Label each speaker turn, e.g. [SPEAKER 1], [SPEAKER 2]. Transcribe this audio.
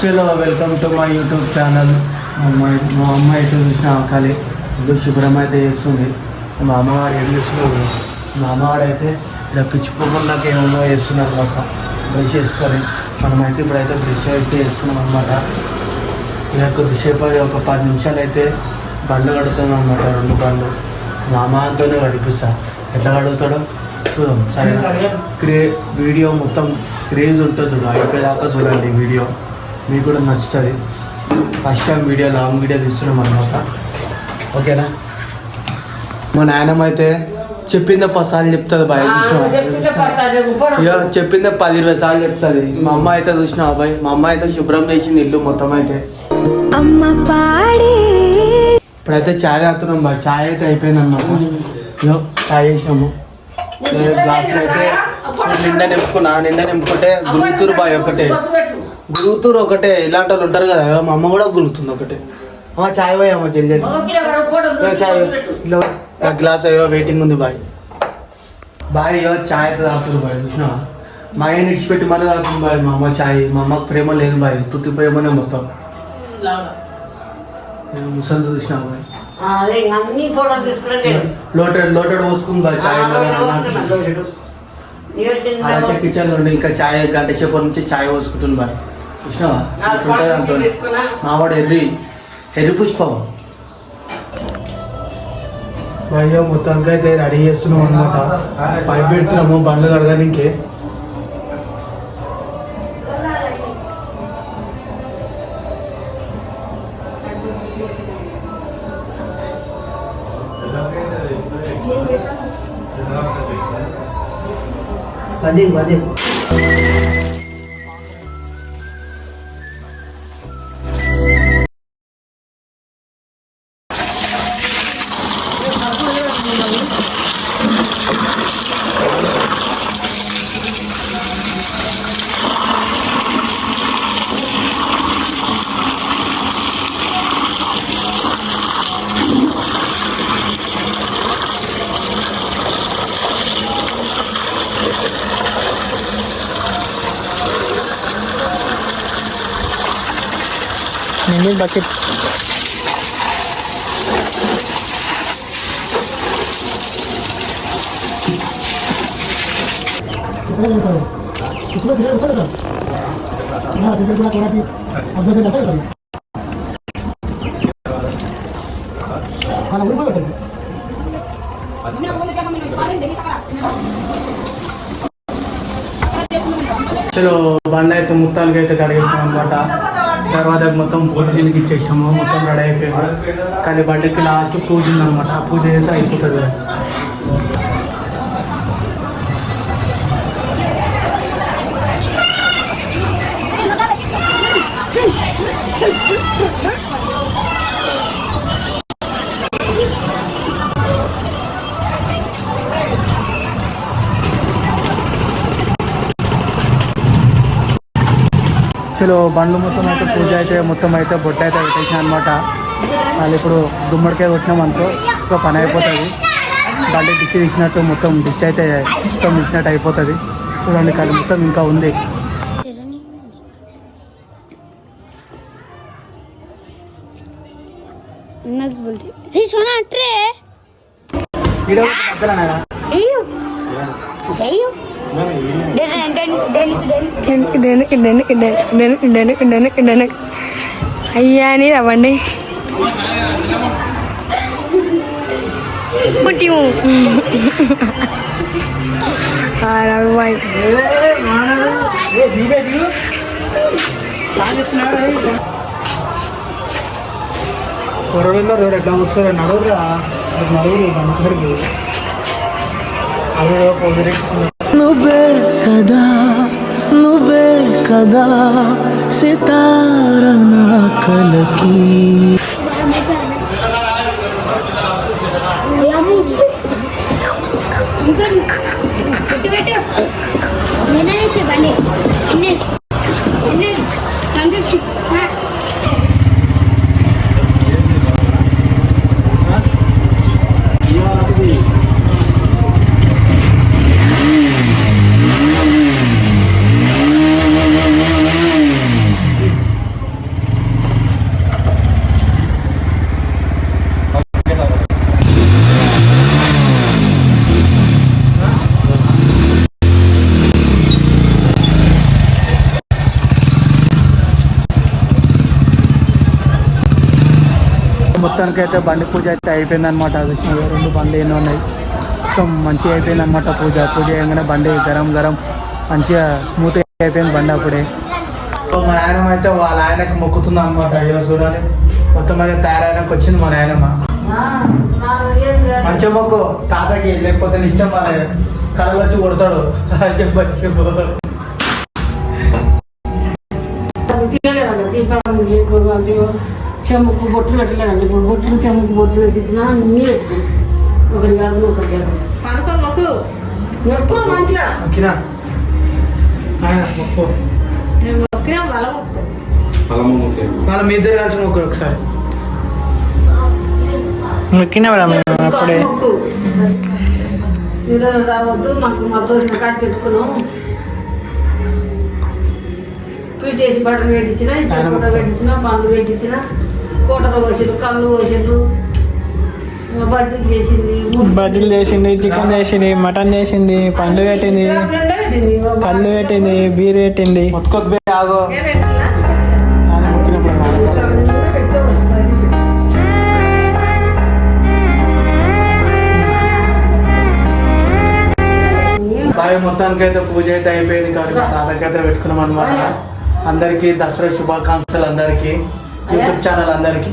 [SPEAKER 1] చలో welcome to my YouTube channel. మా అమ్మ అయితే చూసిన ఆకాలి ఇది శుభ్రం అయితే చేస్తుంది. మా అమ్మగారు ఏం చేస్తున్నారు, మా అమ్మగారు అయితే ఇలా పిచ్చి పువ్వుల్లోకి ఏమో వేస్తున్నారు అనమాట. బ్రష్ చేసుకొని మనమైతే ఇప్పుడైతే బ్రష్ అయితే వేసుకున్నాం అనమాట. ఇక కొద్దిసేపు ఒక 10 నిమిషాలు అయితే బండ్లు కడుతున్నాం అనమాట. 2 బండ్లు మా అమ్మతోనే కడిపిస్తా. ఎట్లా కడుగుతాడో చూద్దాం. సరే వీడియో మొత్తం క్రేజ్ ఉంటుంది చూడు, అయిపోయేదాకా చూడండి. వీడియో మీకు కూడా నచ్చుతుంది. First time video long video తీస్తున్నాం అనమాట. ఓకేనా? మా నాయనమ్మ అయితే చెప్పిందే 10 సార్లు చెప్తుంది. బాయ్ చెప్పిందే 10-20 సార్లు చెప్తుంది. మా అమ్మ అయితే చూసిన అబ్బాయి, మా అమ్మ అయితే శుభ్రం చేసింది ఇల్లు మొత్తం. అయితే ఇప్పుడైతే ఛాయ్ తాగుతున్నాం బాయ్. ఛాయ్ అయితే అయిపోయింది అన్నమాట. ఛాయ్ చేసినాము. గ్లాసులు అయితే నిండా నింపుకుంటే గురుతురు బాయ్. గురుతురు ఒకటే. ఇలాంటి వాళ్ళు ఉంటారు కదా, మా అమ్మ కూడా గురుతుంది ఒకటే. ఛాయ్ బాయ్ అమ్మ జల్లి ఛాయ్ ఇలా గ్లాస్ అయ్యో వెయిటింగ్ ఉంది బాయ్. బాయ్ ఛాయ్ అయితే తాగుతుంది బాయ్. చూసినా మా ఆయన ఇడిచిపెట్టి మరీ తాగుతుంది బాయ్ మా అమ్మ ఛాయ్. మా అమ్మకు ప్రేమ లేదు బాయ్, తుత్తి ప్రేమనే మొత్తం. ముసలి చూసినా బాయ్. లోటెడ్ పోసుకుంది బాయ్ ఛాయ్. అయితే కిచెన్ లో ఇంకా ఛాయ్ గంట సేపటి నుంచి ఛాయ్ పోసుకుంటుంది బాయ్. చూసినావా ఉంటుంది అంత. మావాడు ఎర్రి పుష్పం భయ్యో. మొత్తానికి అయితే రెడీ చేస్తున్నాం అనమాట. పైపు పెడుతున్నాము బండ్లు కడగడానికి. బజే బకెట్ చలో బండి అయితే ముత్తాలకి అయితే కడిగేస్తాం అనమాట. తర్వాత మొత్తం పూజకి ఇచ్చేసాము. మొత్తం రెడీ అయిపోయింది. కానీ బండికి లాస్ట్ పూజ ఉందనమాట. ఆ పూజ చేసి అయిపోతుంది. చలో బండ్లు మొత్తం అయితే పూజ అయితే మొత్తం అయితే బొట్ట అయితే పెట్టేసాను అనమాట. వాళ్ళు ఇప్పుడు గుమ్మడికాయ కొట్టినాం అనుకో ఒక పని అయిపోతుంది. బండి దిష్టి తీసినట్టు మొత్తం దిష్టి అయితే మొత్తం తీసినట్టు అయిపోతుంది. చూడండి కానీ మొత్తం ఇంకా ఉంది.
[SPEAKER 2] అయ్యా అని అవ్వండి పుట్టి
[SPEAKER 1] కొరవల్లో రోడ్ ఎట్లా వస్తారు నడువురా నడువురు అందరికి. అవి పొలిటిక్స్ నువ్వే కదా సితారా నా కలకి. మొత్తానికి అయితే బండి పూజ అయితే అయిపోయింది అనమాట. విష్ణు 2 బండ్లు ఎన్నో ఉన్నాయి, మొత్తం మంచిగా అయిపోయింది అనమాట. పూజ చేయగానే బండి గరం గరం మంచిగా స్మూత్ అయిపోయింది బండి అప్పుడే. మా నాయనమ్మ అయితే వాళ్ళ ఆయనకి మొక్కుతుంది అనమాట. అయ్యో చూడాలి, మొత్తం అయితే తయారైనాక వచ్చింది మా నాయనమ్మ. మంచిగా మొక్కు తాతకి, లేకపోతే నీ ఇష్టం మన కళలు వచ్చి కొడతాడు. చెప్పు
[SPEAKER 3] చెమ్ముకు బొట్టు పెట్టలేదండి. ఇప్పుడు బొట్టును చెమ్ముకు బొట్టు పెట్టించిన అన్నీ పెట్టింది. ఒకటి కాదు ఒకటి పనుకో మొక్కు మొక్కు మంచిగా
[SPEAKER 1] మొక్కినా ఆయన మొక్కు
[SPEAKER 3] నేను మొక్కినా
[SPEAKER 1] వాళ్ళ మీ ఇద్దరు కలిసి మొక్కు ఒకసారి.
[SPEAKER 4] మొక్కినా అప్పుడే
[SPEAKER 3] మొక్కు ఈరోజు రావద్దు, మాకు మా తోసిన కాడ పెట్టుకున్నాం. పీటేసి బట్టలు పెట్టించిన, ఇద్దరు కూడా పెట్టించిన, పండ్లు పెట్టించిన, కూటలు పోసిండ్రు, కళ్ళు పోసిండ్రు, బజ్జీలు చేసింది,
[SPEAKER 4] బజ్జీలు చేసింది, చికెన్ చేసింది, మటన్ చేసింది, పండు పెట్టింది, కళ్ళు పెట్టింది, బీర్ పెట్టింది.
[SPEAKER 1] మొత్తుకోక ఆగో బాగా మొత్తానికి అయితే పూజ అయితే అయిపోయింది కాబట్టి తాతకైతే పెట్టుకున్నాం అనమాట. అందరికీ దసరా శుభాకాంక్షలు, అందరికీ యూట్యూబ్ ఛానల్ అందరికీ.